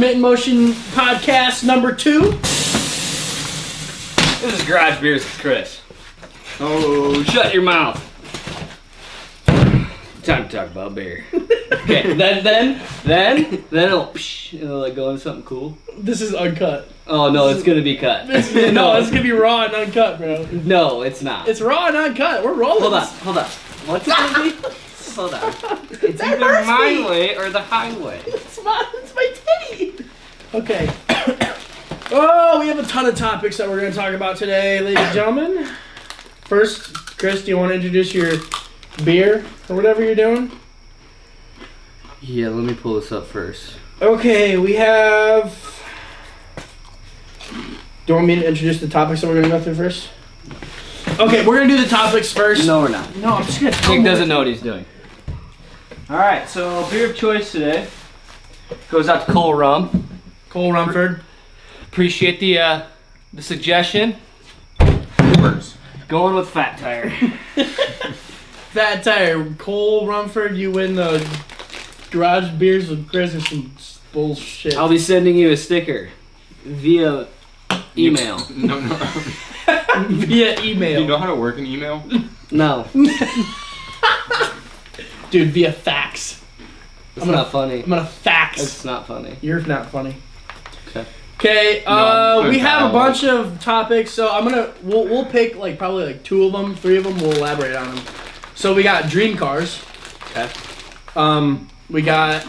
Mint in Motion podcast number 2. This is Garage Beers with Chris. Oh, shut your mouth. Time to talk about beer. Okay, then it'll like go into something cool. This is uncut. Oh no, it's gonna be cut. No, it's gonna be raw and uncut, bro. No, it's not. It's raw and uncut. We're rolling. Hold on. What's it gonna be? Hold on. It's either my way or the highway. It's my titty. Okay. Oh, we have a ton of topics that we're gonna talk about today, ladies and gentlemen. First, Chris, do you want to introduce your beer or whatever you're doing? Yeah, let me pull this up first. Okay, we have... Do you want me to introduce the topics that we're going to go through first? Okay, we're going to do the topics first. No, we're not. No, I'm just going to... Nick doesn't know what he's doing. Alright, so beer of choice today goes out to Cole Rum. Cole Rumford. Appreciate the suggestion. Going with Fat Tire. Fat Tire. Cole Rumford, you win the Garage Beers with Chris or some bullshit. I'll be sending you a sticker via email. No. Via email. Do you know how to work an email? No. Dude, via fax. It's not funny. I'm gonna fax. It's not funny. You're not funny. Okay. Okay, No, we have a bunch of topics, so we'll pick like probably like 2 of them, 3 of them, we'll elaborate on them. So we got dream cars. Okay. We got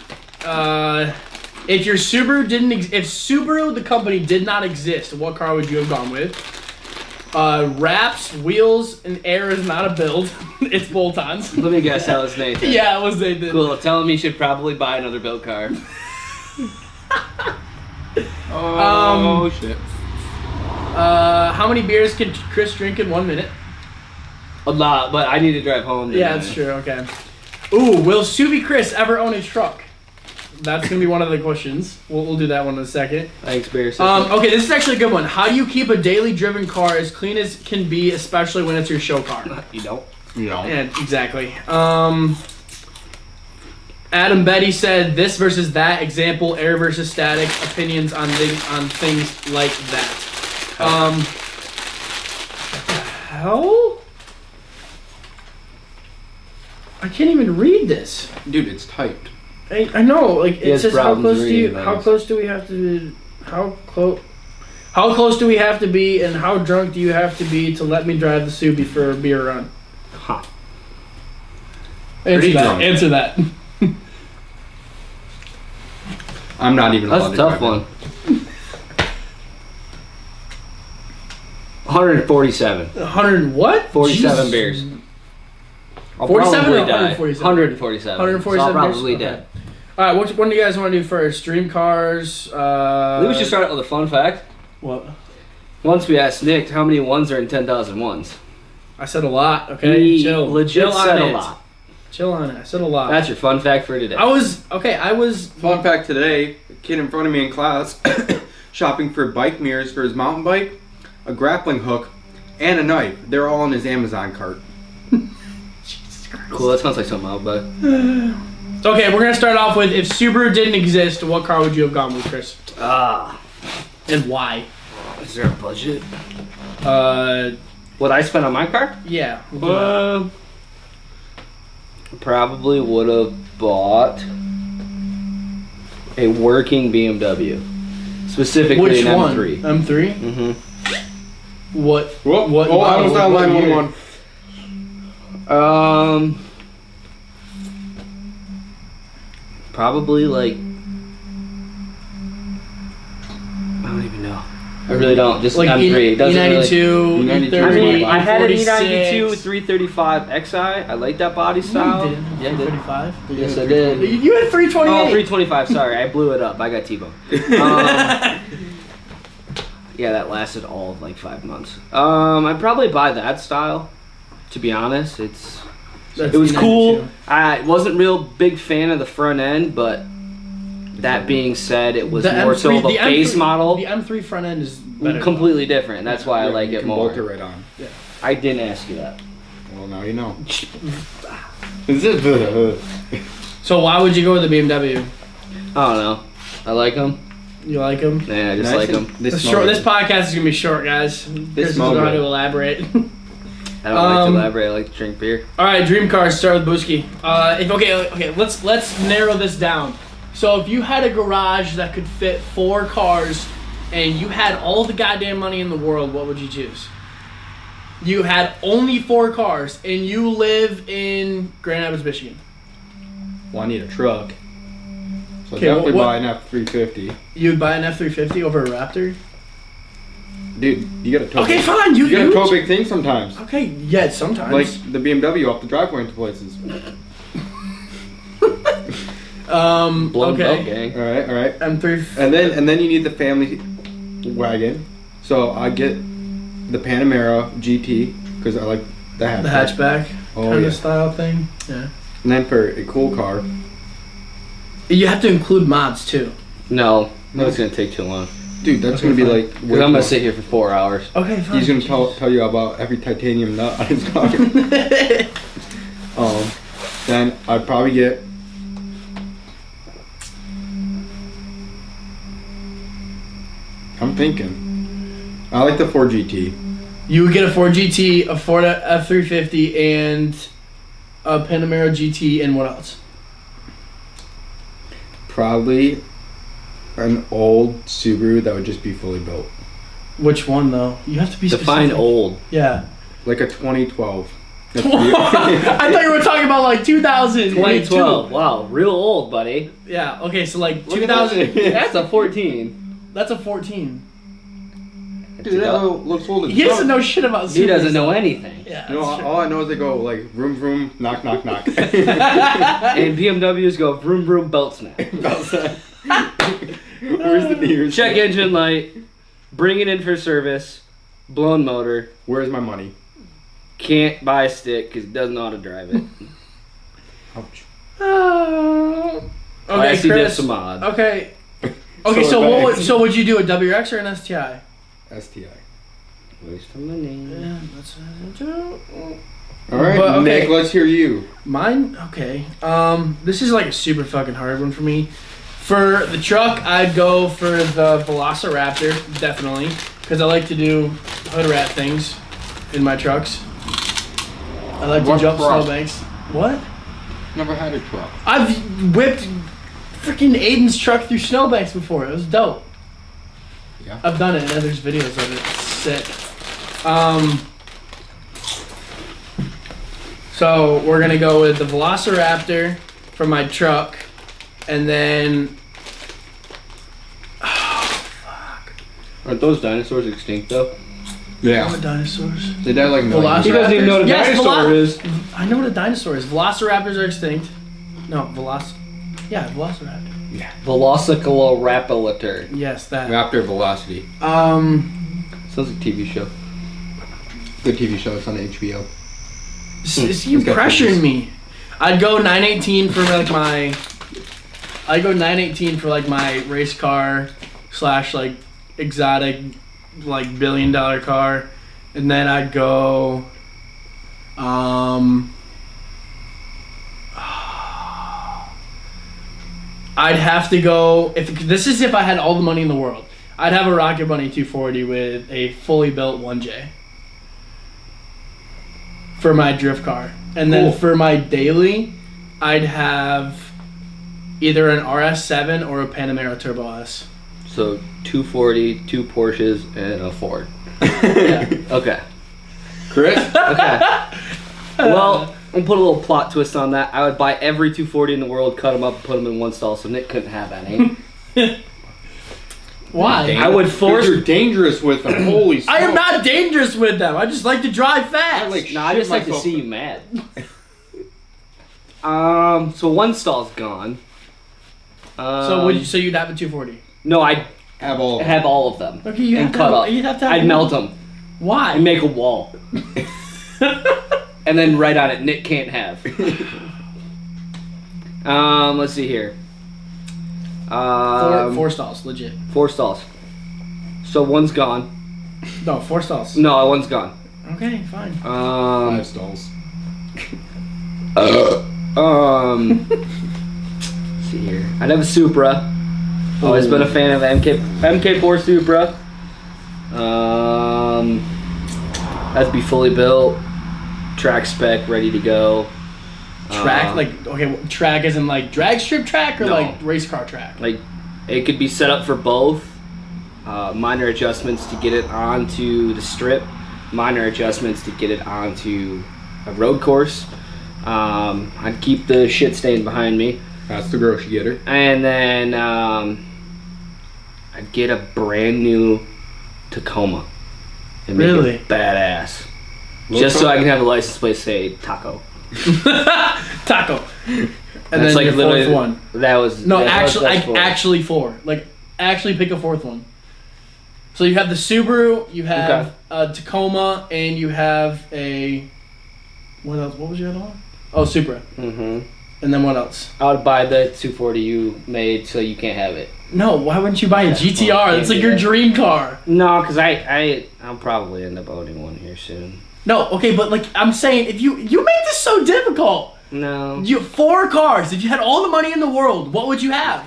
if your Subaru if Subaru the company did not exist, what car would you have gone with? Wraps, wheels, and air is not a build. It's bolt-ons. Let me guess how it's Nathan. Yeah, it was Nathan. Cool. Tell him he should probably buy another built car. Oh shit. How many beers can Chris drink in 1 minute? A lot, but I need to drive home. Yeah, that's true. Okay. Ooh, will Subi Chris ever own a truck? That's gonna be one of the questions. We'll do that one in a second. Thanks, Beer. Okay, this is actually a good one. How do you keep a daily driven car as clean as can be, especially when it's your show car? You don't. No. Yeah, exactly. Adam Betty said this versus that. Example: air versus static. Opinions on things like that. What the hell? I can't even read this. Dude, it's typed. I know, like it says how close do we have to how close do we have to be and how drunk do you have to be to let me drive the Subi for a beer run? Huh. Pretty drunk. Answer that. I'm not even That's allowed a to tough drive one. 147. 100 what? 47 Jesus. beers. I'll 47 or probably die. 147? 147. 147 So I'll probably beers? dead. Okay. Alright, which one do you guys want to do first? Dream cars, I think we should start out with a fun fact. What? Once we asked Nick how many ones are in 10,000 ones. I said a lot, okay? He Chill. legit Chill on said it. a lot. Chill on it. I said a lot. That's your fun fact for today. I was Fun fact today, a kid in front of me in class shopping for bike mirrors for his mountain bike, a grappling hook, and a knife. They're all in his Amazon cart. Cool, that sounds like something I'll buy. Okay, we're gonna start off with if Subaru didn't exist, what car would you have gone with, Chris? And why? Is there a budget? What I spent on my car? Yeah. We'll Probably would have bought a working BMW. Specifically Which an one? M3. M3? Mm-hmm. What? Whoop. What? Oh, I was what- down what line year? 1-1. Probably like I don't even know. I really don't. Just Like M3. It doesn't E92, really- E30, I mean, I had an 46. E92 335 Xi. I like that body style. You did. Yeah, I did. 35? Yes, I did. You had 328. Oh, 325. Sorry, I blew it up. I got T-bone. Yeah, that lasted all of like 5 months. I'd probably buy that style. To be honest, it was cool. I wasn't real big fan of the front end, but that being said, it was more so of a base model. The M3 front end is better. Completely different. That's why I like you it can more. bolt it right on. Yeah. I didn't ask you that. Well, now you know. So why would you go with the BMW? I don't know. I like them. You like them? Yeah, I just like them. This podcast is gonna be short, guys. Chris doesn't know how to elaborate. I don't like to elaborate. I like to drink beer. All right, dream cars. Start with Booski. Okay. Let's narrow this down. So if you had a garage that could fit 4 cars, and you had all the goddamn money in the world, what would you choose? You had only 4 cars, and you live in Grand Rapids, Michigan. Well, I need a truck. So Okay, definitely what- buy an F-350. You'd buy an F-350 over a Raptor? Dude, you gotta tow. Okay, fine. You gotta tow big things sometimes. Okay, yeah, sometimes. Like the BMW off the driveway into places. Blown belt okay. gang. All right. M3. And then you need the family wagon. So I get the Panamera GT because I like the hatchback. The hatchback kind yeah. of style thing. Yeah. And then for a cool car, You have to include mods too. No, it's gonna take too long. dude, that's Okay, gonna be fine. like. Because I'm gonna sit here for 4 hours. Okay, fine. He's gonna tell you about every titanium nut on his car. Then I'd probably get. I'm thinking. I like the Ford GT. You would get a Ford GT, a Ford F-350, and a Panamera GT, and what else? Probably an old Subaru that would just be fully built. Which one though? You have to be Define specific. old. Yeah. Like a 2012. I thought you were talking about like 2000. 2012. Wow, real old, buddy. Yeah. Okay, so like Look at 2000. That's a 14. That's a 14. Dude, that looks old as He doesn't fuck. know shit about. He doesn't Supers. know anything. Yeah. You know, that's true. all I know is they go like vroom vroom, knock knock knock. And BMWs go vroom vroom belt snap. Where's the nearest? Check engine light. Bring it in for service. Blown motor. Where's my money? Can't buy a stick because he doesn't know how to drive it. Ouch. Okay, IC Chris. Dips a mod. Okay. Okay, so what? Would you do a WRX or an STI? STI. Waste of money. Yeah, that's All right, But, okay. Nick. Let's hear you. mine. Okay. This is like a super fucking hard one for me. For the truck, I'd go for the Velociraptor, definitely, because I like to do hood rat things in my trucks. I like to What jump truck? snowbanks. What? Never had a truck. I've whipped freaking Aiden's truck through snowbanks before. It was dope. Yeah. I've done it, and there's videos of it. It's sick. So we're gonna go with the Velociraptor for my truck, and then Aren't those dinosaurs extinct though? what Yeah. dinosaurs? They died like millions. He doesn't even know what a Yes, dinosaur is. I know what a dinosaur is. Velociraptors are extinct. No, Velociraptor. Velociraptor. Yes, that. Raptor Velocity. Sounds like a TV show. Good TV show. It's on HBO. Is you It's got pressuring pictures. me? I'd go 918 for like my. I'd go 918 for like my race car / like exotic like $1 billion car, and then I'd go. I'd have to go if I had all the money in the world. I'd have a Rocket Bunny 240 with a fully built 1J for my drift car. And then Cool. for my daily, I'd have either an RS7 or a Panamera Turbo S. So 240, 2 Porsches, and a Ford. Yeah. Okay. Chris? Okay. Well, I'll put a little plot twist on that. I would buy every 240 in the world, cut them up, and put them in one stall, so Nick couldn't have any. Why? I would force. You're dangerous with them. Holy I am smoke. not dangerous with them. I just like to drive fast. I like- No, I just like to myself. see you mad. So one stall's gone. so you'd have a 240. No, I'd Have all. have all of them. Okay, you and have to cut have, up. You'd have to have I'd one. melt them Why? and make a wall, and then write on it Nick can't have. Let's see here. four stalls, legit. 4 stalls. So one's gone. No, 4 stalls. No, one's gone. Okay, fine. 5 stalls. Let's see here. I'd have a Supra. Always been a fan of MK4 Supra. Has to be fully built, track spec, ready to go. Track track as in like drag strip track or No. like race car track? Like it could be set up for both. Minor adjustments to get it onto the strip, minor adjustments to get it onto a road course. I'd keep the shit stain behind me. That's the grocery getter. And then I'd get a brand new Tacoma and make Really? it badass. Little Just so car. I can have the license plate say Taco. Taco. And That's then like your literally fourth one. That was No, that was actually, best for it. actually four. Like, actually pick a fourth one. So you have the Subaru, you have Okay. a Tacoma, and you have a... What else? What was your other one? Oh, Supra. Mhm. And then what else? I would buy the 240 you made, so you can't have it. No, why wouldn't you buy a GTR? well, That's like yeah. your dream car. No, because I'll probably end up owning one here soon. No, okay, but like I'm saying, if you made this so difficult. No. You have 4 cars. If you had all the money in the world, what would you have?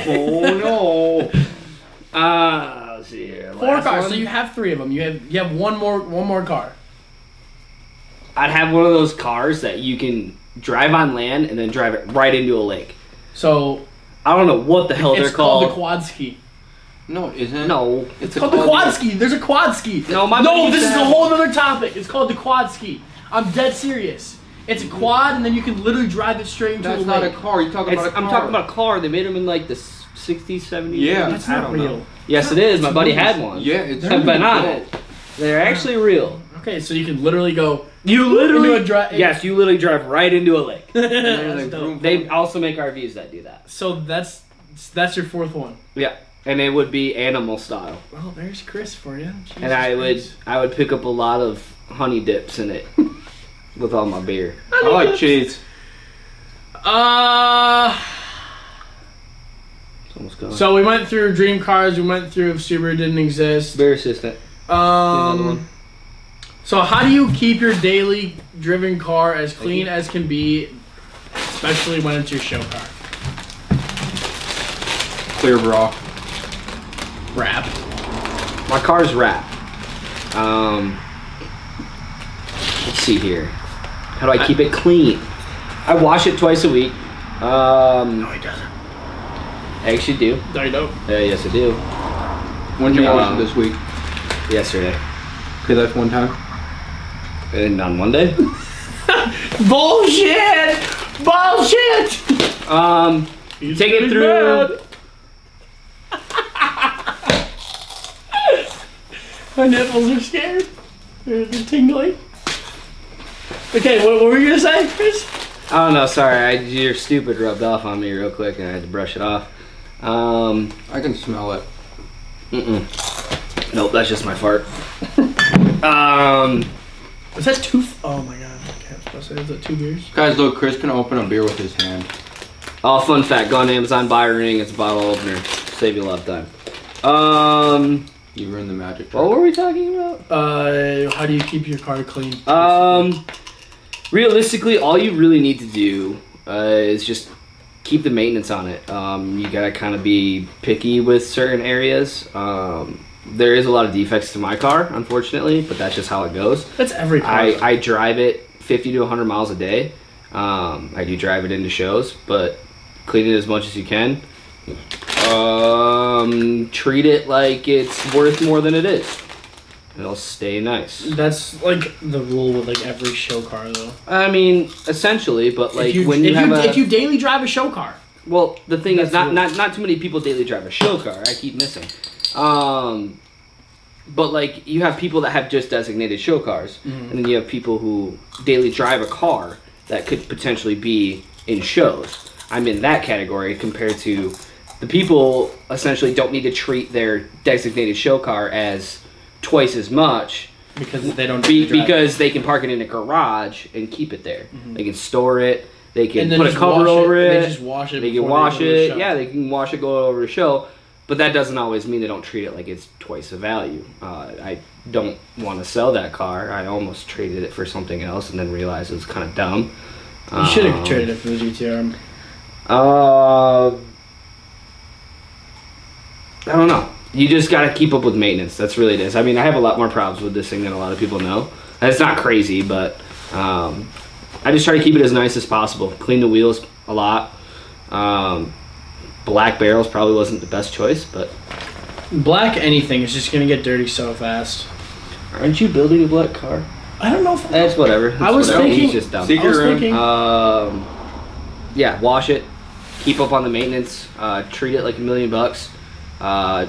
Oh no. Let's see here. 4 Last cars. one? So you have 3 of them. You have one more car. I'd have one of those cars that you can drive on land and then drive it right into a lake. So I don't know what the hell it's they're called called. the quad ski. No, it isn't. No. It's Called the quad ski. There's a quad ski. No, my buddy this used is to a have whole other topic. It's called the quad ski. I'm dead serious. It's a quad, and then you can literally drive it straight into That's a not a lake. car. You're talking about a car. I'm talking about a car. They made them in like the 60s, 70s. Yeah. 80s. That's I not don't real. know. Yes, it is. My buddy had one. Yeah, it's. I've been on it. They're actually real. Okay, so you can literally go. You literally- literally. Yes, you literally drive right into a lake. That's like dope. vroom. They also make RVs that do that. So that's your 4th one. Yeah, and it would be animal style. Well, there's Chris for you. Jesus And I Christ. would pick up a lot of honey dips in it with all my beer. I like cheese. It's almost gone. So we went through dream cars. We went through if Subaru didn't exist. Beer assistant. Another one. So how do you keep your daily driven car as clean as can be, especially when it's your show car? Clear bra. Wrap. My car's wrapped. Let's see here. How do I keep it clean? I wash it twice a week. No, he doesn't. I actually do. No, you don't. Yes, I do. When did you wash it this week? Yesterday. Okay, that's one time. And on Monday. Bullshit! Bullshit! He's Take it getting through. mad. My nipples are scared. They're tingling. Okay, what were you gonna say, Chris? Oh no, sorry. Your stupid rubbed off on me real quick, and I had to brush it off. I can smell it. Nope, that's just my fart. Is that 2? Oh my god. Okay, I was supposed to say, is that 2 beers? Guys, look, Chris can open a beer with his hand. Oh, fun fact: go on Amazon, buy a ring. It's a bottle opener. Save you a lot of time. You ruined the magic trick. What were we talking about? How do you keep your car clean? Realistically, all you really need to do is just keep the maintenance on it. You gotta kind of be picky with certain areas. There is a lot of defects to my car, unfortunately, but that's just how it goes. That's every car. I drive it 50 to 100 miles a day. I do drive it into shows, but clean it as much as you can. Treat it like it's worth more than it is. It'll stay nice. That's like the rule with like every show car, though. I mean, essentially, but like if when you have if you daily drive a show car, well, the thing is, That's not too many people daily drive a show car. I keep missing. But like you have people that have just designated show cars, and then you have people who daily drive a car that could potentially be in shows. I'm in that category compared to the people essentially don't need to treat their designated show car as twice as much because they don't because they can park it in a garage and keep it there. They can store it. They can and then put a just cover wash over it. They just wash it. They can before wash go to the it. show. Yeah, they can wash it, go over the show. But that doesn't always mean they don't treat it like it's twice the value. I don't want to sell that car. I almost traded it for something else and then realized it was kind of dumb. You should have traded it for the GTR. I don't know. You just got to keep up with maintenance. That's really it is. I mean, I have a lot more problems with this thing than a lot of people know. And it's not crazy, but I just try to keep it as nice as possible. Clean the wheels a lot. Black barrels probably wasn't the best choice, but... Black anything is just going to get dirty so fast. Aren't you building a black car? I don't know if... That's whatever. I was thinking... He's just dumb. Yeah, wash it. Keep up on the maintenance. Treat it like $1 million.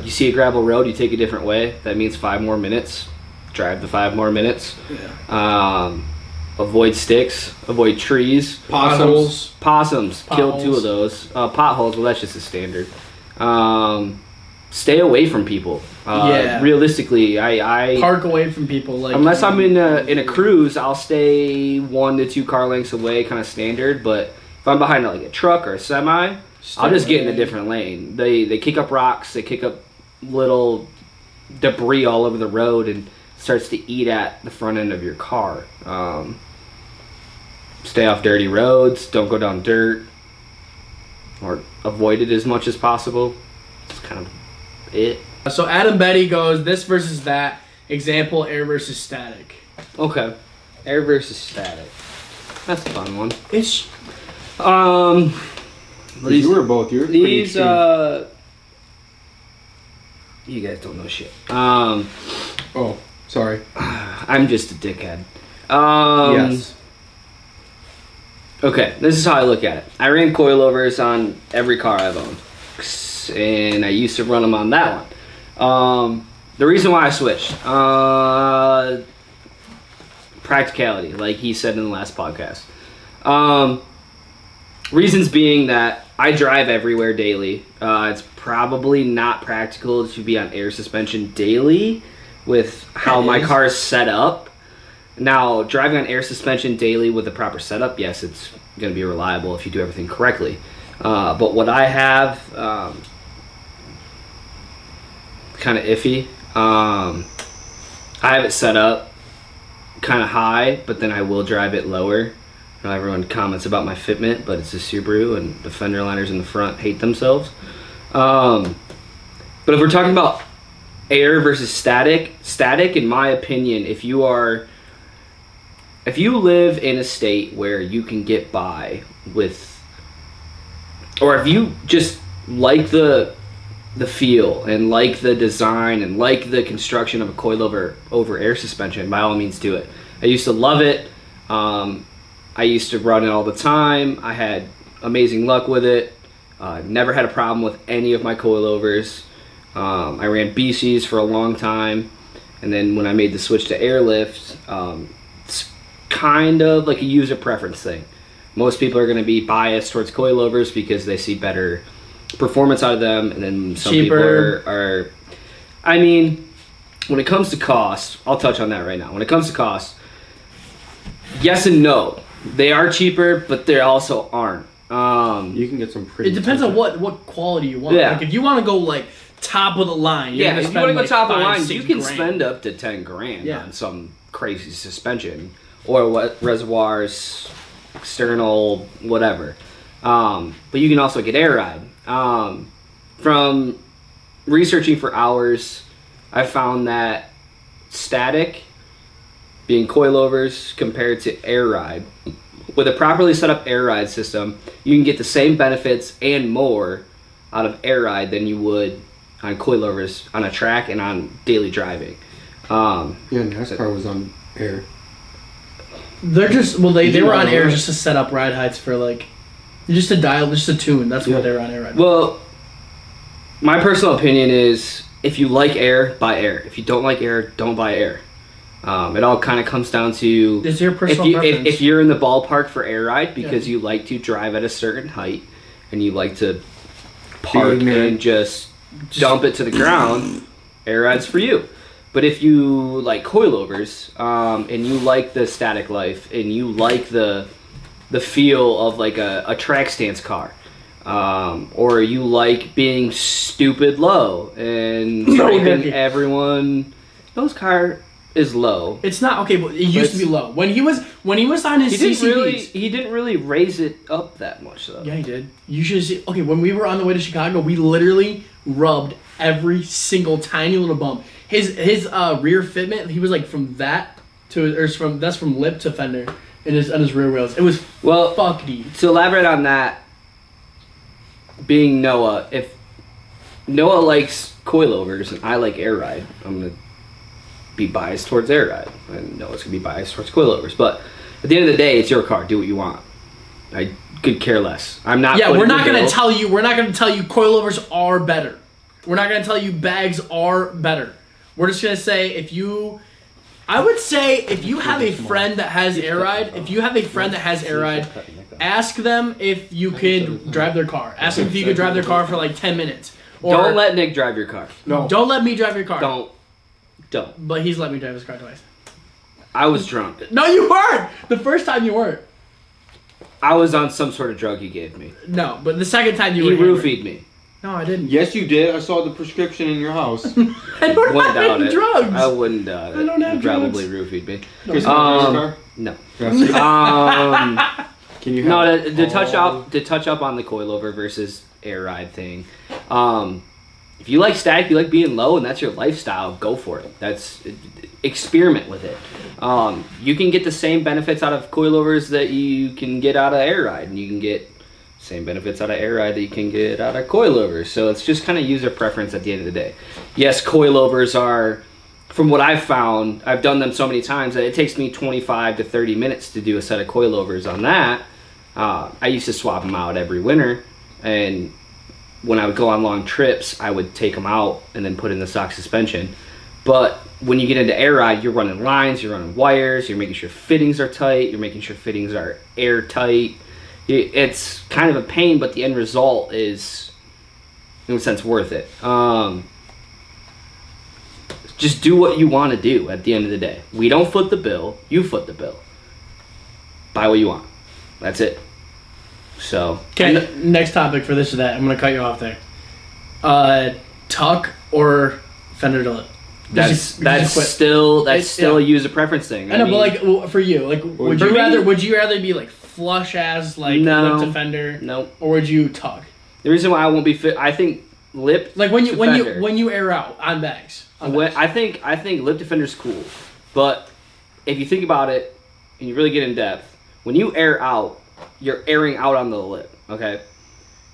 You see a gravel road, you take a different way. That means 5 more minutes. Drive the 5 more minutes. Yeah. Avoid sticks. Avoid trees. Possums. Killed 2 of those. Potholes. Well, that's just a standard. Stay away from people. Realistically, I park away from people. Like unless I'm in a cruise, I'll stay 1 to 2 car lengths away, kind of standard. But if I'm behind like a truck or a semi, I'll just get in a different lane. They kick up rocks. They kick up little debris all over the road and starts to eat at the front end of your car. Stay off dirty roads. Don't go down dirt, or avoid it as much as possible. It's kind of it. So Adam Betty goes this versus that. Example: air versus static. Okay, air versus static. That's a fun one. It's you were both. You were these. You guys don't know shit. Oh, sorry. I'm just a dickhead. Yes. Okay, this is how I look at it. I ran coilovers on every car I've owned, and I used to run them on that one. The reason why I switched, practicality, like he said in the last podcast. Reasons being that I drive everywhere daily. It's probably not practical to be on air suspension daily with how my car is set up. Now, driving on air suspension daily with the proper setup, yes, it's going to be reliable if you do everything correctly. But what I have, kind of iffy. I have it set up kind of high, but then I will drive it lower. I know everyone comments about my fitment, but it's a Subaru, and the fender liners in the front hate themselves. But if we're talking about air versus static, in my opinion, if you live in a state where you can get by with, or if you just like the feel and like the design and like the construction of a coilover over air suspension, by all means do it. I used to love it. I used to run it all the time. I had amazing luck with it. Never had a problem with any of my coilovers. I ran BCs for a long time, and then when I made the switch to airlift, it's kind of like a user preference thing. Most people are going to be biased towards coilovers because they see better performance out of them, and then some people are I mean, when it comes to cost, I'll touch on that right now. When it comes to cost, yes and no. They are cheaper, but they also aren't. You can get some pretty... It depends on what quality you want. Yeah. Like if you want to go like top of the line, if you want to go top of the line, you can $5,000-6,000 spend up to 10 grand on some crazy suspension or what reservoirs, external, whatever. But you can also get air ride. From researching for hours, I found that static, being coilovers compared to air ride, with a properly set up air ride system, you can get the same benefits and more out of air ride than you would on coilovers on a track and on daily driving. NASCAR was on air. They're just they were on air just to set up ride heights for like just to dial, just to tune. That's what they were on air ride. Well, my personal opinion is if you like air, buy air. If you don't like air, don't buy air. It all kind of comes down to it's your personal preference. If you're in the ballpark for air ride because you like to drive at a certain height and you like to park and just dump it to the ground, air ride's for you. But if you like coilovers and you like the static life and you like the feel of like a track stance car, or you like being stupid low and scraping everyone, those car is low. It's not okay, but it used to be low when he was on his CCDs. He didn't really raise it up that much though. Yeah, he did. You should see. Okay, when we were on the way to Chicago, we literally rubbed every single tiny little bump. His rear fitment, he was like from that to that's from lip to fender on his rear wheels. It was fucky. To elaborate on that, being Noah, if Noah likes coilovers and I like air ride, I'm gonna be biased towards air ride, and Noah's gonna be biased towards coilovers. But at the end of the day, it's your car. Do what you want. I could care less. I'm not. Yeah, we're not gonna tell you. We're not gonna tell you coilovers are better. We're not gonna tell you bags are better. We're just gonna say I would say if you have a friend that has air ride, ask them if you could drive their car. Ask them if you could drive their car for like 10 minutes. Or don't let Nick drive your car. No. Don't let me drive your car. Don't. But he's let me drive his car twice. I was drunk. No, you weren't. The first time you weren't. I was on some sort of drug he gave me. No, but the second time you were. He hammered. roofied me. No, I didn't. Yes, you did. I saw the prescription in your house. I don't have any drugs. I wouldn't doubt it. I don't have you drugs. Probably roofied me. No. Can you? No, to touch up on the coilover versus air ride thing. If you like static, you like being low, and that's your lifestyle, go for it. Experiment with it. You can get the same benefits out of coilovers that you can get out of air ride, and you can get same benefits out of air ride that you can get out of coilovers. So it's just kind of user preference at the end of the day. Yes, coilovers are, from what I've found, I've done them so many times that it takes me 25 to 30 minutes to do a set of coilovers on that. I used to swap them out every winter, and when I would go on long trips, I would take them out and then put in the stock suspension. But when you get into air ride, you're running lines, you're running wires, you're making sure fittings are tight, you're making sure fittings are airtight. It's kind of a pain, but the end result is, in a sense, worth it. Just do what you want to do at the end of the day. We don't foot the bill, you foot the bill. Buy what you want. That's it. So. Okay, next topic for this or that. I'm going to cut you off there. Tuck or fender to lip? That's still a user preference thing. I know, but like for you, like would you rather be like flush as like lip to fender? No. Or would you tuck? The reason why I won't be fit, I think lip like when you air out on bags. I think lip to fender's cool, but if you think about it and you really get in depth, when you air out, you're airing out on the lip, okay?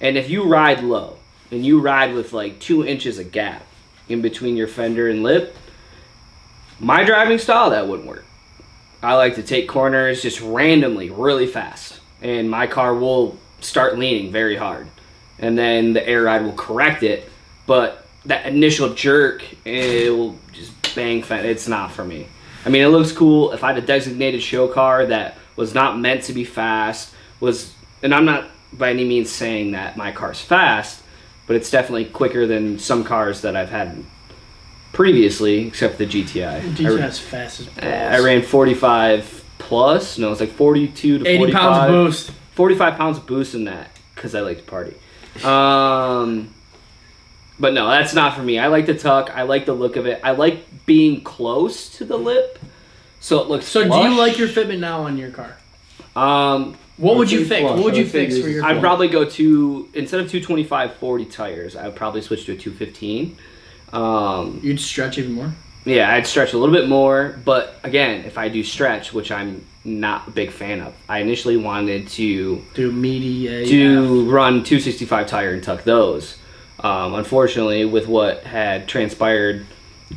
And if you ride low and you ride with like 2 inches of gap in between your fender and lip, my driving style, that wouldn't work. I like to take corners just randomly, really fast, and my car will start leaning very hard, and then the air ride will correct it, but that initial jerk, it will just bang fender. It's not for me. I mean, it looks cool. If I had a designated show car that was not meant to be fast, and I'm not by any means saying that my car's fast, but it's definitely quicker than some cars that I've had previously, except the GTI. GTI's fast as balls. I ran 45 plus. No, it's like 42 to 80 45. 80 pounds of boost. 45 pounds of boost in that, because I like to party. But no, that's not for me. I like the tuck. I like the look of it. I like being close to the lip, so it looks flush. Do you like your fitment now on your car? What would you fix? What would you fix for your car? I'd probably go to, instead of 225/40 tires, I would probably switch to a 215. You'd stretch even more? Yeah, I'd stretch a little bit more, but again, if I do stretch, which I'm not a big fan of, I initially wanted to do meaty run 265 tire and tuck those. Unfortunately, with what had transpired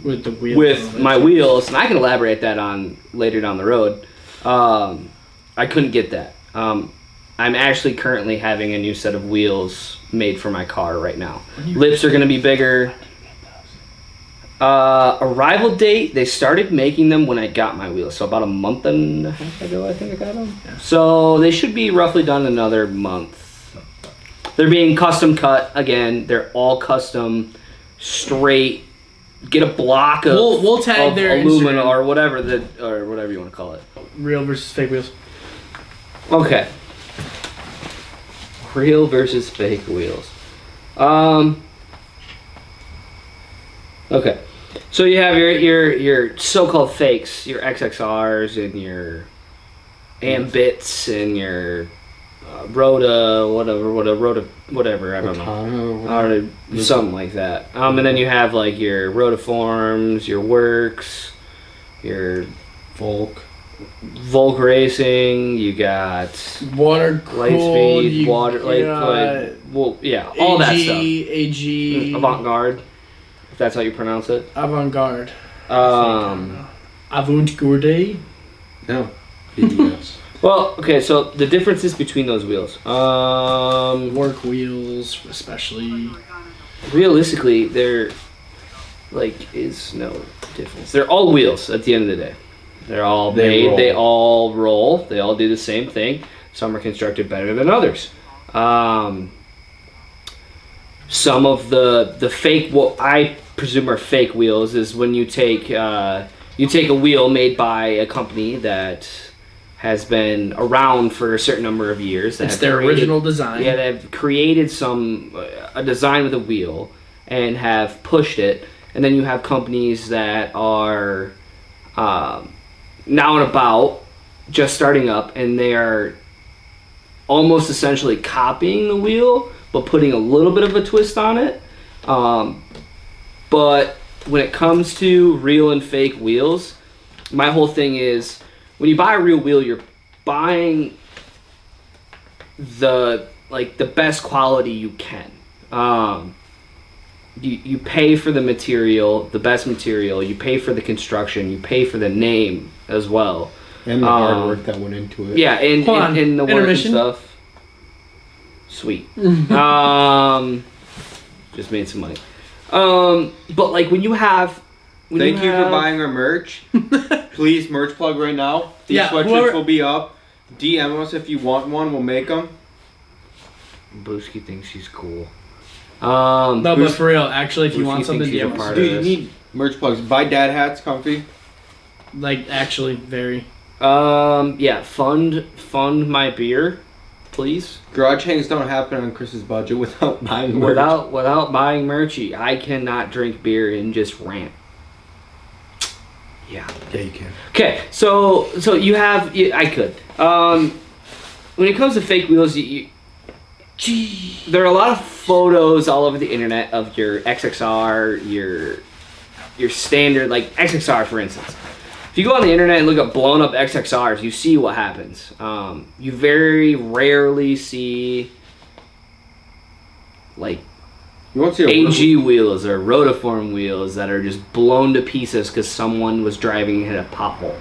with the wheels, with my wheels, and I can elaborate that on later down the road, I couldn't get that. I'm actually currently having a new set of wheels made for my car right now. Lips are going to be bigger. Arrival date, they started making them when I got my wheels, so about a month and a half ago I think I got them. Yeah. So they should be roughly done in another month. They're being custom cut again. They're all custom, straight. Get a block of we'll tag their aluminum or whatever you want to call it. Real versus fake wheels. Okay. Real versus fake wheels. Okay. So you have your so-called fakes, your XXRs and your Ambits and your whatever, I don't know. Or something like that. And then you have like your Rotiforms, your Works, your Volk Racing, you got Water Lightspeed, all that stuff. AG. Avant-Garde, if that's how you pronounce it. Avant-Garde. Avant-Garde? No. BDS. Well, okay, so the differences between those wheels. Work wheels, especially. Realistically, there is no difference. They're all wheels at the end of the day. They're all made, they all roll, they all do the same thing. Some are constructed better than others. Some of the fake, what I presume are fake wheels, is when you take a wheel made by a company that has been around for a certain number of years. It's their original design. Yeah, they've created a design with a wheel and have pushed it. And then you have companies that are now and about, just starting up, and they are almost essentially copying the wheel, but putting a little bit of a twist on it. But when it comes to real and fake wheels, my whole thing is, when you buy a real wheel, you're buying the best quality you can. You pay for the material, the best material. You pay for the construction. You pay for the name as well, and the hard work that went into it. Yeah, and the work and stuff. Sweet. Just made some money. But like when you have. Thank you for buying our merch. Please, merch plug right now. These sweatshirts will be up. DM us if you want one. We'll make them. Booski thinks she's cool. No, but for real, actually, if you want something, DM us. Dude, you need merch plugs. Buy dad hats, comfy. Like, actually, very. Yeah, fund my beer, please. Garage hangs don't happen on Chris's budget without buying merch. Without buying merch, I cannot drink beer and just rant. Yeah, you can. Okay, so you have. I could. When it comes to fake wheels, there are a lot of photos all over the internet of your XXR, your standard, like XXR, for instance. If you go on the internet and look at blown up XXRs, you see what happens. You very rarely see like AG wheels or Rotiform wheels that are just blown to pieces because someone was driving and hit a pothole.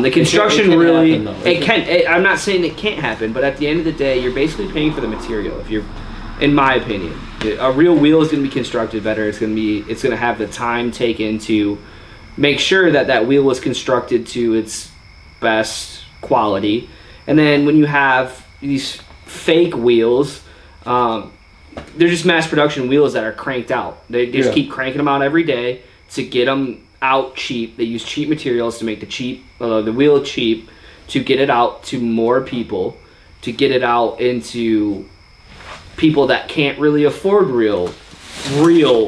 The construction I'm not saying it can't happen, but at the end of the day, you're basically paying for the material. If you're, in my opinion, a real wheel is going to be constructed better. It's going to have the time taken to make sure that wheel was constructed to its best quality. And then when you have these fake wheels, they're just mass production wheels that are cranked out. They just keep cranking them out every day to get them out cheap. They use cheap materials to make the wheel cheap, to get it out to more people, to get it out into people that can't really afford real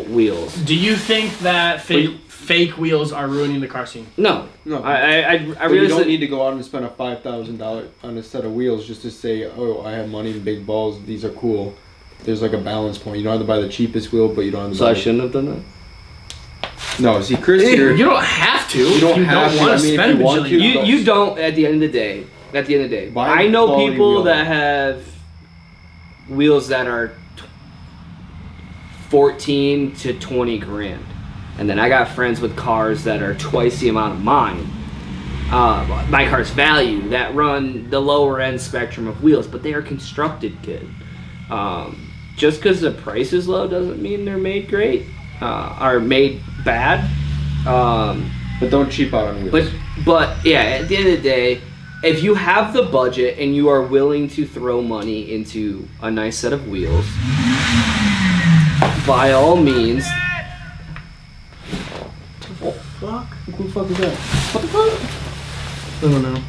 wheels. Do you think that fake wheels are ruining the car scene? No. I really don't need to go out and spend a $5,000 on a set of wheels just to say, oh, I have money and big balls. These are cool. There's like a balance point. You don't have to buy the cheapest wheel, but you don't have to So I shouldn't have done that? No, see, Chris, you don't have to. You don't have to. Want to spend you don't. At the end of the day. I know people that have wheels that are 14 to 20 grand, and then I got friends with cars that are twice the amount of mine. My car's value that run the lower end spectrum of wheels, but they are constructed good. Just because the price is low doesn't mean they're made great. Are made bad. But don't cheap out on wheels. But yeah, at the end of the day, if you have the budget and you are willing to throw money into a nice set of wheels, by all means. What the fuck? Who the fuck is that? What the fuck? I don't know.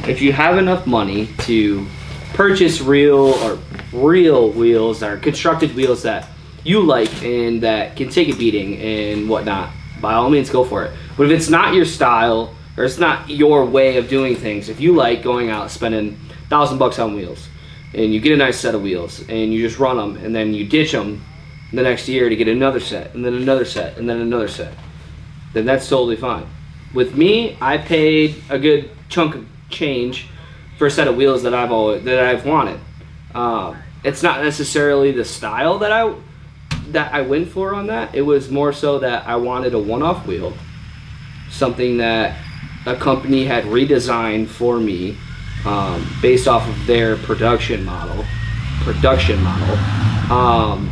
If you have enough money to purchase real wheels or constructed wheels that you like and that can take a beating and whatnot, by all means go for it. But if it's not your style or it's not your way of doing things, if you like going out spending $1,000 on wheels, and you get a nice set of wheels, and you just run them, and then you ditch them the next year to get another set, and then another set, and then another set, then that's totally fine. With me, I paid a good chunk of change for a set of wheels that I've wanted. It's not necessarily the style that I went for on that. It was more so that I wanted a one-off wheel, something that a company had redesigned for me based off of their production model.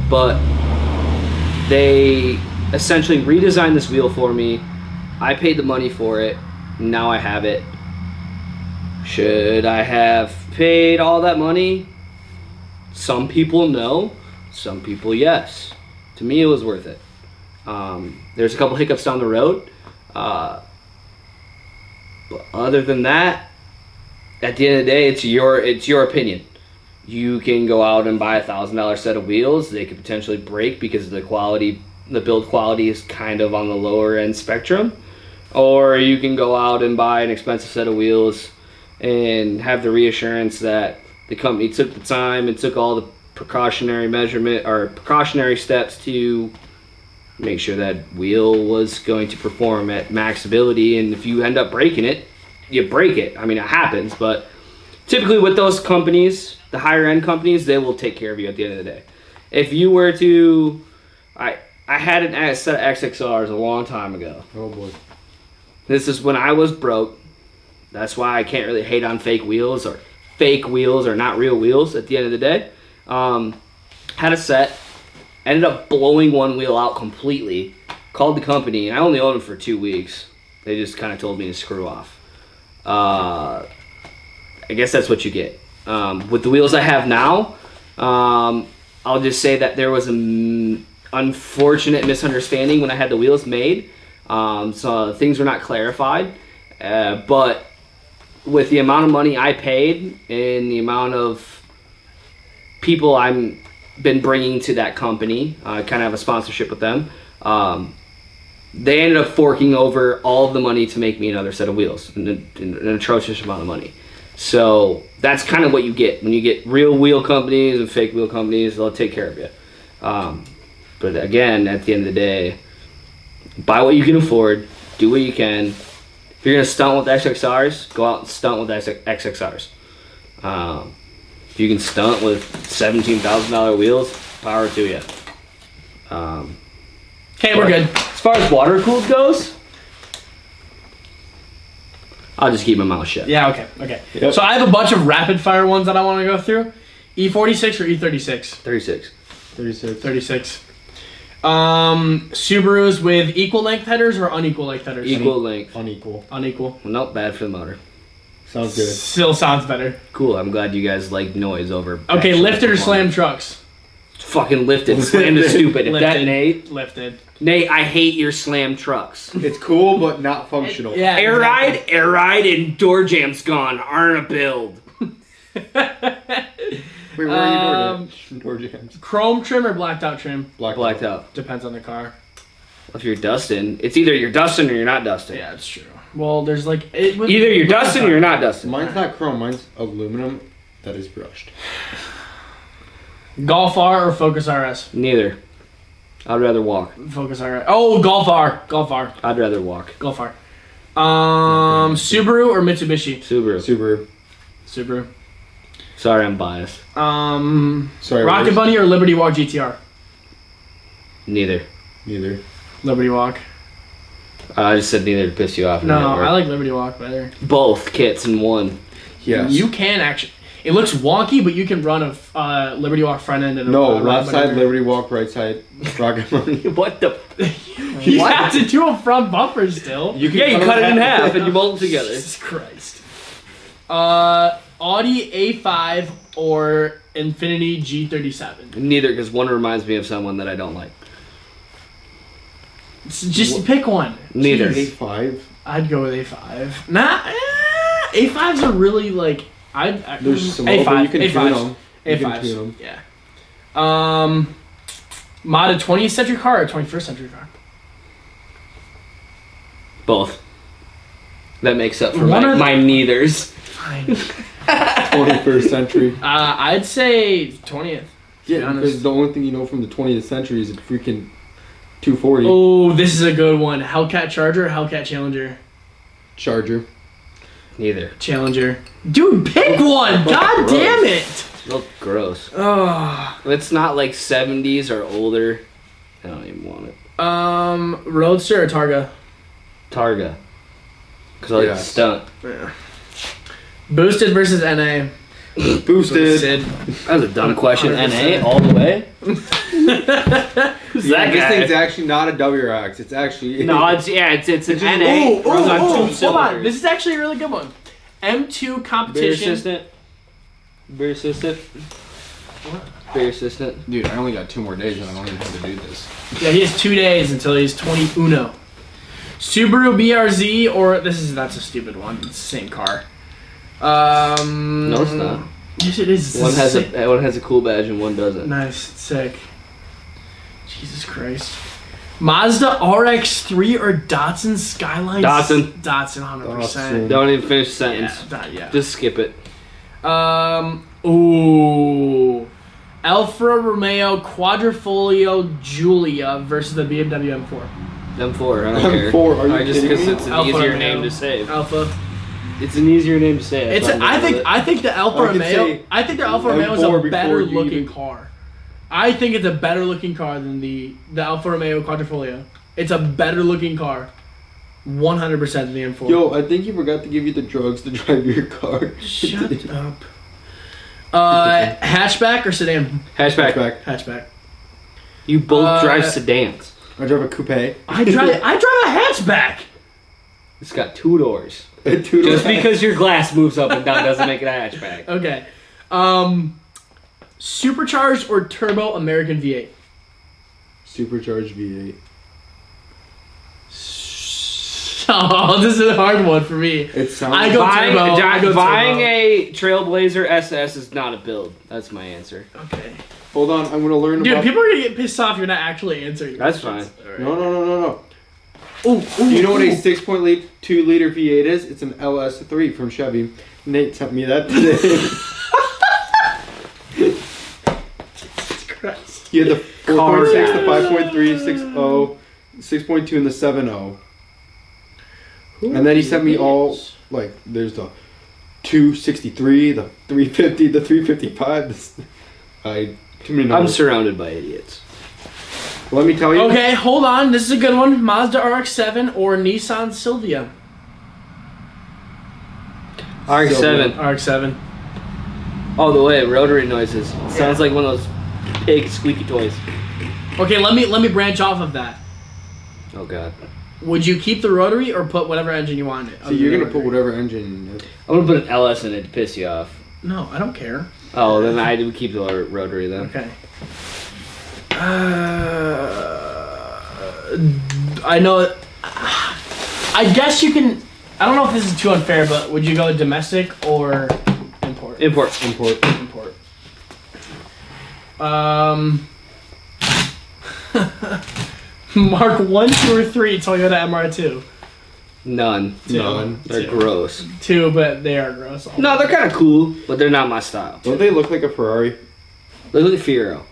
But they essentially redesigned this wheel for me. I paid the money for it. Now I have it. Should I have paid all that money? Some people no, some people yes. To me, it was worth it. There's a couple hiccups down the road, but other than that, at the end of the day, it's your opinion. You can go out and buy $1,000 set of wheels. They could potentially break because the build quality is kind of on the lower end spectrum, or you can go out and buy an expensive set of wheels and have the reassurance that the company took the time and took all the precautionary steps to make sure that wheel was going to perform at max ability. And if you end up breaking it, you break it. I mean, it happens, but typically with those companies, the higher end companies, they will take care of you at the end of the day. If you were to, I had a set of XXRs a long time ago. Oh boy. This is when I was broke. That's why I can't really hate on fake wheels or not real wheels at the end of the day. Had a set, ended up blowing one wheel out completely, called the company, and I only owned them for 2 weeks. They just kind of told me to screw off. I guess that's what you get. With the wheels I have now, I'll just say that there was an unfortunate misunderstanding when I had the wheels made. So things were not clarified, but with the amount of money I paid and the amount of people I've been bringing to that company, I kind of have a sponsorship with them, they ended up forking over all of the money to make me another set of wheels, an atrocious amount of money. So that's kind of what you get when you get real wheel companies and fake wheel companies. They'll take care of you. But again, at the end of the day, buy what you can afford, do what you can. If you're gonna stunt with XXRs, go out and stunt with XXRs. If you can stunt with $17,000 wheels, power to you. Okay, we're good. As far as water cooled goes, I'll just keep my mouth shut. Yeah, okay. Yep. So I have a bunch of rapid fire ones that I want to go through. E46 or E36? 36. 36. Subarus with equal length headers or unequal length headers? Equal length. Unequal. Nope, bad for the motor. Sounds good. Still sounds better. Cool, I'm glad you guys like noise over. Okay, lifted or slam trucks? Fucking lifted. Slammed is stupid. If that Nate. Lifted. Nate, I hate your slam trucks. It's cool, but not functional. Yeah. Air ride, and door jam's gone. Aren't a build. Wait, where are you door jams? Chrome trim or blacked out trim? Blacked out. Depends on the car. If you're dusting, it's either you're dusting or you're not dusting. Yeah, it's true. Well, there's like either you're dusting or you're not dusting. Mine's not chrome. Mine's aluminum that is brushed. Golf R or Focus RS? Neither. I'd rather walk. Focus RS. Oh, Golf R. I'd rather walk. Golf R. Subaru or Mitsubishi? Subaru. Sorry, I'm biased. Sorry. Rocket Bunny or Liberty Walk GTR? Neither. Liberty Walk. I just said neither to piss you off. No, I like Liberty Walk better. Both kits in one. Yes. You can actually. It looks wonky, but you can run a Liberty Walk front end and a left side Liberty Walk, right side Rocket Bunny. What the? You have to do a front bumper still. You cut it in half and you bolt them together. Jesus Christ. Audi A5 or Infiniti G37? Neither, because one reminds me of someone that I don't like. Just pick one. Neither. A5. I'd go with A5. A5s are really like There's some A5. you can tune them. A5s. Yeah. Mod a 20th century car or 21st century car? Both. That makes up for my neithers. Fine. 21st century. I'd say 20th. Yeah, because the only thing you know from the 20th century is a freaking 240. Oh, this is a good one. Hellcat Charger or Hellcat Challenger? Charger. Neither. Challenger. Dude, pick one! God damn it! Look gross. Oh. It's not like 70s or older. I don't even want it. Roadster or Targa? Targa. Because I like the stunt. Yeah. Boosted versus NA. Boosted. That was a dumb question. 100%. NA all the way? Who's that This guy? thing's actually not a WRX. It's actually... No, it's an NA. Oh, runs on 2 hold on. cylinders. This is actually a really good one. M2 Beer competition. assistant. Beer assistant. What? Beer assistant. Dude, I only got 2 more days and I don't even have to do this. Yeah, he has 2 days until he's 21. Subaru BRZ or that's a stupid one. It's the same car. No, it's not. Yes, it is. One has a cool badge and one doesn't. Nice, sick. Jesus Christ. Mazda RX-3 or Datsun Skyline? Datsun. Datsun, 100%. Don't even finish the sentence. Yeah. Just skip it. Ooh. Alfa Romeo Quadrifoglio Giulia versus the BMW M4. M4, I don't care. M4, are you just kidding because me? it's an Alfa easier Romeo. name to say. Alpha. It's an easier name to say. It's. I think the Alfa I could Romeo. say I think the Alfa Romeo is M4 a before better you looking even- car. I think it's a better looking car than the Alfa Romeo Quadrifoglio. It's a better looking car. 100% than the M4. Yo, I think he forgot to give you the drugs to drive your car. Shut up. Hatchback or sedan? Hatchback. Hatchback. You both drive Uh, sedans. I drive a coupe. I drive a hatchback. It's got 2 doors. Two Just because your glass moves up and down doesn't make it a hatchback. Okay. Supercharged or turbo American V8? Supercharged V8. Oh, this is a hard one for me. It sounds. I go turbo. I go Buying turbo. a Trailblazer SS is not a build. That's my answer. Okay. Hold on, I'm gonna learn Dude, about. people are gonna get pissed off. You're not actually answering. That's questions. fine. All right. No. Ooh, Do you know what a 6.2 liter V8 is? It's an LS3 from Chevy. Nate sent me that today. Jesus Christ. You had the 4.6, the Car 5.3, 6.0, 6.2, and the 7.0. And then he sent me all, like, there's the 263, the 350, the 355. Too many I'm numbers. surrounded by idiots. Let me tell you. Okay, hold on. This is a good one. Mazda RX-7 or Nissan Silvia? RX-7. RX-7. Oh, the way rotary noises. It sounds like one of those pig squeaky toys. Okay, let me branch off of that. Oh god. Would you keep the rotary or put whatever engine you want in it? So you're going to put whatever engine in it. I'm gonna put an LS in it to piss you off. No, I don't care. Oh, then I do keep the rotary then. Okay. I know. I guess you can. I don't know if this is too unfair, but would you go domestic or import? Import. Import. Mark 1, 2, or 3 Toyota MR2. None. None. They're Two. gross. 2, but they are gross. No, they're kind of cool, but they're not my style. Don't they look like a Ferrari? They look like Fiero.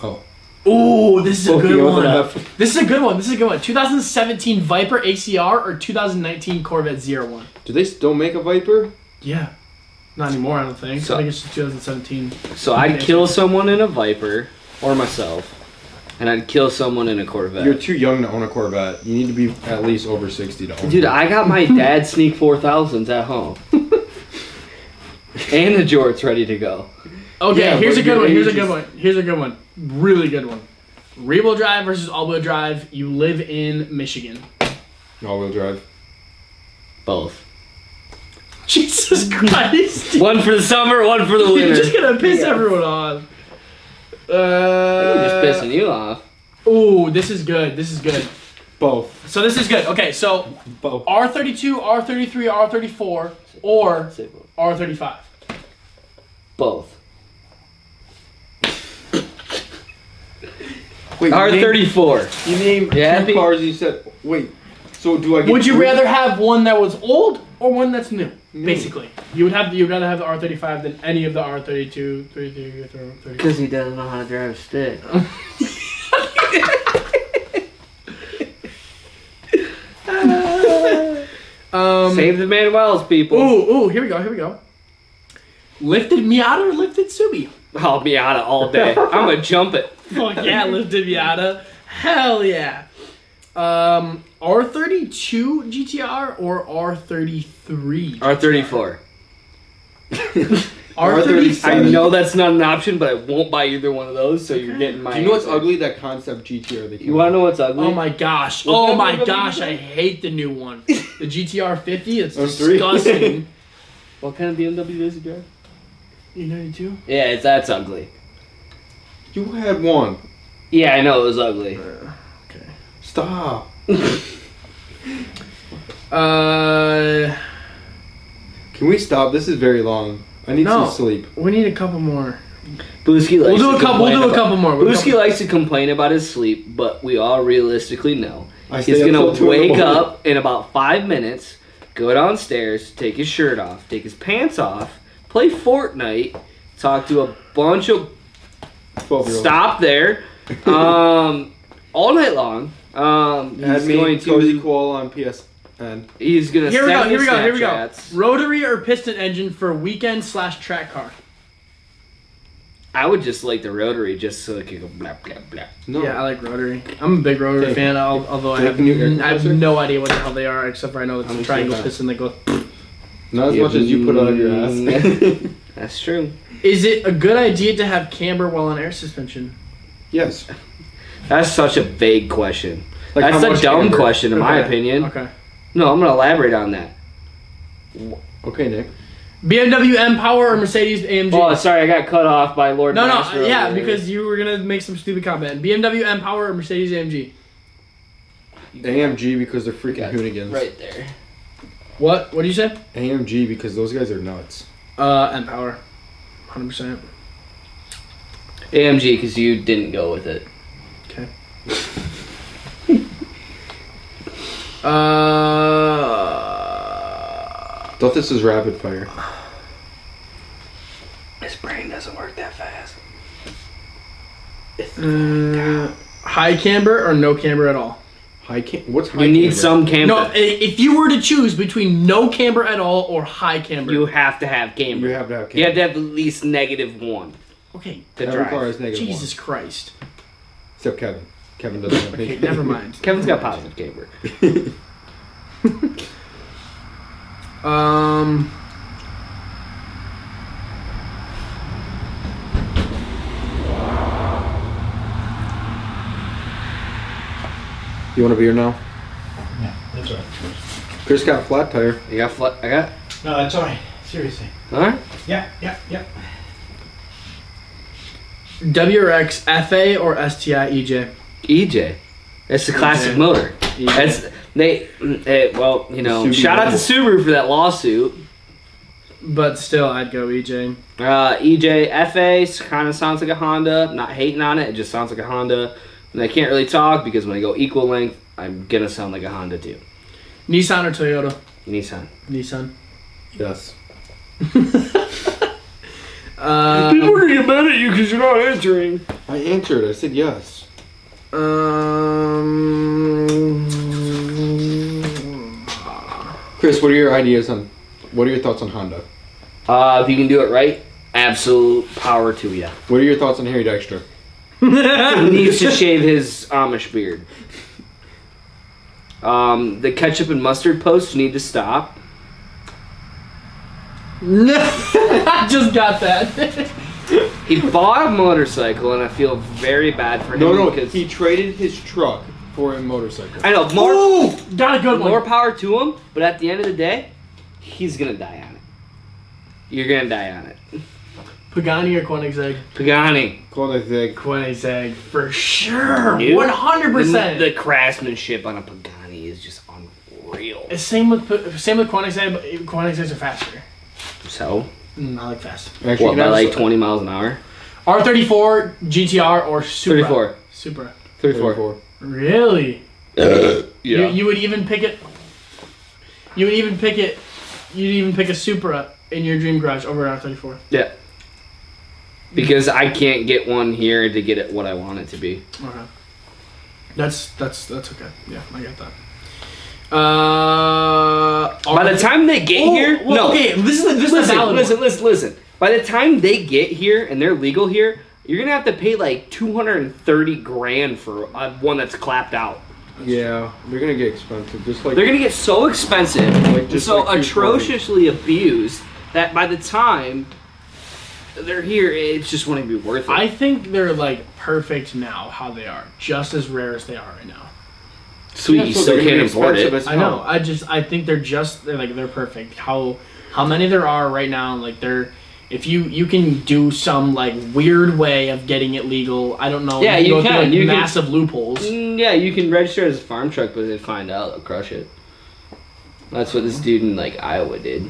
Oh. Ooh, this is a good Focus on one. F. This is a good one. 2017 Viper ACR or 2019 Corvette ZR1? Do they still make a Viper? Yeah. Not anymore, I don't think. So- I think it's just 2017. So I'd kill someone in a Viper, or myself, and I'd kill someone in a Corvette. You're too young to own a Corvette. You need to be at least over 60 to own Dude, it. I got my dad's Sneak 4000s at home. And the jorts ready to go. Okay, Yeah, here's but a good your one. Here's a age good is- one. Here's a good one. Really good one. Rear-wheel drive versus all-wheel drive. You live in Michigan. All-wheel drive. Both. Jesus Christ. One for the summer, one for the You're winter. just gonna piss everyone off. I'm just pissing you off. Ooh, this is good. This is good. Both. So this is good. Okay, so Both. R32, R33, R34, or Say both. R35. Both. Wait, R34. You named You happy? two cars and you said, wait, so do I get Would you three? rather have one that was old or one that's new? Basically, you'd rather have the R35 than any of the R32, 33, or 30. Because he doesn't know how to drive a stick. Save the Manuels, people. Ooh, here we go. Lifted Miata or lifted Subi? Oh, Miata all day. I'm gonna jump it. Fuck yeah, lifted Miata. Hell yeah. R32 GTR or R33? R34. R34. I know that's not an option, but I won't buy either one of those, so you're getting my Do you know what's answer. ugly? That concept GTR. You wanna know what's ugly? Oh my gosh. Oh my gosh, I hate the new one. The GTR 50, it's disgusting. What kind of BMW does he drive? E92? Yeah, that's ugly. You had one. Yeah, I know it was ugly. Okay. Stop. Can we stop? This is very long. I need some sleep. We need a couple more. Booski likes We'll do a couple more. Booski likes to complain about his sleep, but we all realistically know I he's stay up gonna till 2 in the wake morning. up in about 5 minutes, go downstairs, take his shirt off, take his pants off, play Fortnite, talk to a bunch of 12-year-old. stop there, all night long. Add He's me going Cozy to. Koala on PSN. He's gonna. Here we send go. his Snapchats. Rotary or piston engine for weekend/track car? I would just like the rotary just so it could go blah blah blah. No. Yeah, I like rotary. I'm a big rotary Okay. fan, although I have no idea what the hell they are, except for I know it's I'm a triangle sure piston that goes. Not as much as you put on your ass. That's true. Is it a good idea to have camber while on air suspension? Yes. That's such a vague question. Like how That's a much dumb camber? question, in my Okay. opinion. Okay. No, I'm gonna elaborate on that. Okay, Nick. BMW M Power or Mercedes AMG? Oh, sorry, I got cut off by Lord. no, Master yeah, over there. because you were gonna make some stupid comment. BMW M Power or Mercedes AMG? AMG because they're freaking Got hooligans. right there. What? What did you say? AMG because those guys are nuts. M Power, 100%. AMG, because you didn't go with it. Okay. Thought this was rapid fire. His brain doesn't work that fast. High camber or no camber at all? What's high You need camber? some camber. No, if you were to choose between no camber at all or high camber. You have to have camber. You have to have camber. You have to have at least -1 Okay. to That drive. requires -1. Jesus Christ. Except Kevin. Kevin doesn't have Okay, any. never mind. Kevin's got positive camber. You want a beer now? Yeah, that's all right. Chris got a flat tire. You got flat? I got. No, that's all right. Seriously. All right. Yeah. WRX FA or STI EJ? EJ. It's the classic motor. That's well, you know, Subaru shout out to Subaru for that lawsuit. But still, I'd go EJ. EJ FA kind of sounds like a Honda. Not hating on it, it just sounds like a Honda. And I can't really talk because when I go equal length, I'm gonna sound like a Honda too. Nissan or Toyota? Nissan. Nissan. Yes. People are gonna get mad at you because you're not answering. I answered. I said yes. Chris, what are your ideas on? What are your thoughts on Honda? If you can do it right, absolute power to you. What are your thoughts on Harry Dykstra? He needs to shave his Amish beard. The ketchup and mustard posts need to stop. I just got that. He bought a motorcycle, and I feel very bad for him. No, because he traded his truck for a motorcycle. I know more Ooh, got a good more one. power to him, but at the end of the day, he's gonna die on it. You're gonna die on it. Pagani or Koenigsegg? Pagani. Koenigsegg. Koenigsegg for sure. Dude, 100%. The craftsmanship on a Pagani is just unreal. Same with Koenigsegg, but Koenigseggs are faster. So, I like fast. Actually, what, by like 20 miles an hour? R34, GTR, or Supra? 34. Supra. 34. Really? Yeah. You would even pick it. You would even pick it you'd even pick a Supra in your dream garage over an R34. Yeah. Because I can't get one here to get it what I want it to be. Okay. That's okay. Yeah, I got that. By the time they get here, well, no. Okay, this is a valid one. Listen. By the time they get here and they're legal here, you're gonna have to pay like $230,000 for one that's clapped out. Yeah, they're gonna get expensive. Just like They're gonna get so expensive, Like, just so like atrociously abused that by the time they're here, it's just won't even be worth it. I think they're like perfect now, how they are, just as rare as they are right now. Sweet, Yeah, you so still they're gonna can't be afford it. expensive as I know. hell. I think they're perfect. How many there are right now? Like if you can do some like weird way of getting it legal. I don't know. Yeah, you you go through, can. like, You can- massive loopholes. Yeah, you can register as a farm truck, but if they find out, they'll crush it. That's what this dude in like Iowa did.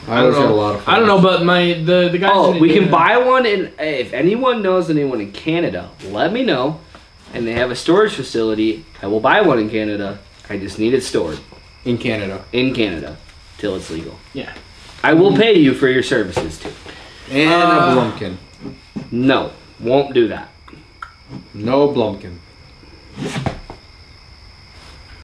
I always had a lot of fun. I don't know, but the guys. Oh, in we can Indiana- buy one, and if anyone knows anyone in Canada, let me know. And they have a storage facility. I will buy one in Canada. I just need it stored in Canada. in Canada till it's legal. Yeah. I will pay you for your services too. And a Blumpkin. No, won't do that. No Blumpkin.